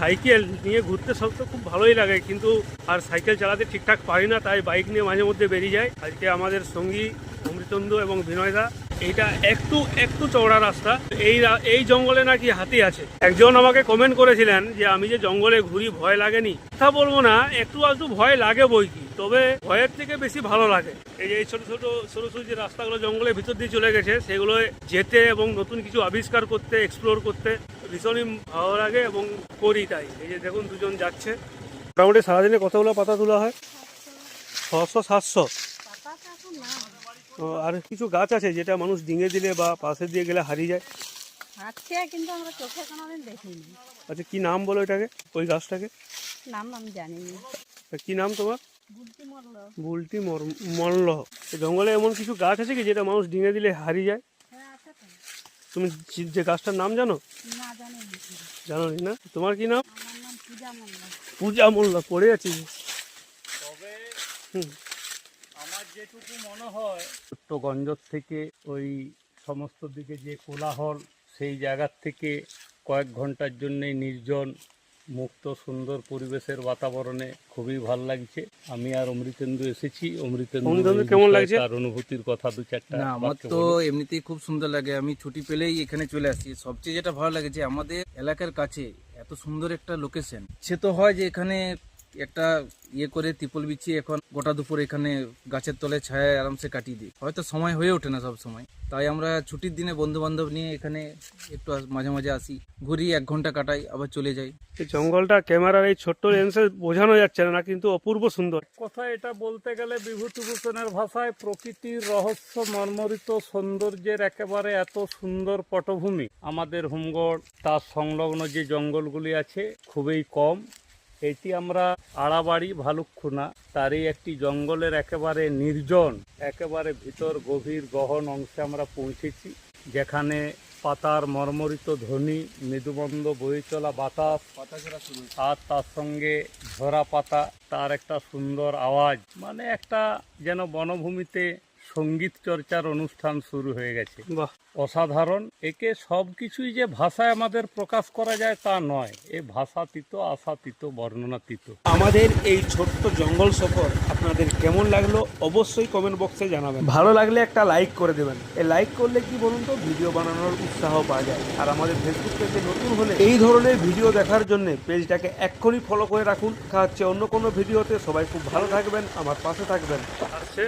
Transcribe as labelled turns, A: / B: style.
A: Cycle নিয়ে ঘুরতে সব তো খুব ভালোই লাগে, কিন্তু আর সাইকেল চালাতে ঠিকঠাক পারি না, তাই বাইক নিয়ে মাঝে মধ্যে বেরিয়ে যাই। আজকে আমাদের সঙ্গী অমৃতন্দু এবং বিনয়দা। এইটা একটু একটু চওড়া রাস্তা। এই জঙ্গলে নাকি হাতি আছে। একজন আমাকে কমেন্ট করেছিলেন যে আমি যে জঙ্গলে ঘুরি ভয় লাগেনি। কথা বলবো না, একটু আধটু ভয় লাগে বই কি, তবে ভয়ের থেকে বেশি ভালো লাগে এই যে এই ছোট ছোট সরু সরু যে রাস্তাগুলো জঙ্গলের ভিতর দিয়ে চলে গেছে, সেগুলো যেতে এবং নতুন কিছু আবিষ্কার করতে, এক্সপ্লোর করতে ভীষণই ভালো লাগে এবং করি। তাই এই যে দেখুন দুজন যাচ্ছে। মোটামুটি সারাদিনে কতগুলো পাতা তোলা হয়? 600-700। আর কিছু গাছ আছে যেটা মানুষ ডিঙে দিলে বা পাশে দিয়ে গেলে হারিয়ে যায়।
B: কিন্তু আমরা চোখে কোনোদিন দেখিনি।
A: আচ্ছা, কি নাম বলো এটাকে, ওই গাছটাকে?
B: নাম আমি জানি না।
A: কি নাম তোমার? বুলটি মল্ল। জঙ্গলে এমন কিছু গাছ আছে কি যেটা মানুষ ডিঙে দিলে হারিয়ে যায়? তুমি যে গাছটার নাম জানো? জানো না? তোমার কি নাম? পূজা মোল্লা। পড়ে আছি।
C: তবে আমার যেটুকু মনে হয় চট্টগঞ্জ থেকে ওই সমস্ত দিকে যে কোলাহল, সেই জায়গার থেকে কয়েক ঘন্টার জন্যে নির্জন মুক্ত সুন্দর পরিবেশের বাতাবরণে খুবই ভালো লাগছে। আমি আর অমৃতেন্দু এসেছি। অমৃতেন্দু
A: কেমন লাগছে?
C: তার অনুভূতির কথা দু চারটা।
D: আমার তো এমনিতেই খুব সুন্দর লাগে। আমি ছুটি পেলেই এখানে চলে আসি। সবচেয়ে যেটা ভালো লাগে যে আমাদের এলাকার কাছে এত সুন্দর একটা লোকেশন। সে তো হয় যে এখানে একটা করে ত্রিপল বিছিয়ে এখন গোটা দুপুর এখানে গাছের তলে ছায়া আরামসে কাটিয়ে দিই। হয়তো সময় হয়ে ওঠে না সব সময়, তাই আমরা ছুটির দিনে বন্ধু বান্ধব নিয়ে এখানে একটু মাঝে মাঝে আসি, ঘুরি, 1 ঘন্টা কাটাই, আবার চলে যাই।
A: এই জঙ্গলটা ক্যামেরার এই ছোট্ট লেন্সে বোঝানো যাচ্ছে না, কিন্তু অপূর্ব সুন্দর।
C: কথা এটা বলতে গেলে বিভূতিভূষণের ভাষায় প্রকৃতির রহস্য মর্মরিত সৌন্দর্যের একেবারে এত সুন্দর পটভূমি আমাদের হোমগড়, তার সংলগ্ন যে জঙ্গলগুলি আছে খুবই কম। এটি আমরা আড়াবাড়ি ভালুকখুনা, তারই একটি জঙ্গলের একেবারে নির্জন, একেবারে ভিতর গভীর গহন অংশে আমরা পৌঁছেছি, যেখানে পাতার মর্মরিত ধ্বনি, মৃদুমন্দ বয়ে চলা বাতাস, আর তার সঙ্গে ঝরা পাতা, তার একটা সুন্দর আওয়াজ, মানে একটা যেন বনভূমিতে সঙ্গীত চর্চার অনুষ্ঠান শুরু হয়ে গেছে।
A: বাহ,
C: অসাধারণ। একে সব কিছুই যে ভাষায় আমাদের প্রকাশ করা যায় তা নয়, এ ভাষাতীত, আশাতীত, বর্ণনাতীত।
A: আমাদের এই ছোট্ট জঙ্গল সফর আপনাদের কেমন লাগলো অবশ্যই কমেন্ট বক্সে জানাবেন। ভালো লাগলে একটা লাইক করে দেবেন। এই লাইক করলে কি বলুন তো, ভিডিও বানানোর উৎসাহ পাওয়া যায়। আর আমাদের ফেসবুক পেজে নতুন হলে এই ধরনের ভিডিও দেখার জন্য পেজটাকে এক্ষুনি ফলো করে রাখুন। দেখা হচ্ছে অন্য কোনো ভিডিওতে। সবাই খুব ভালো থাকবেন, আমার পাশে থাকবেন। আসছে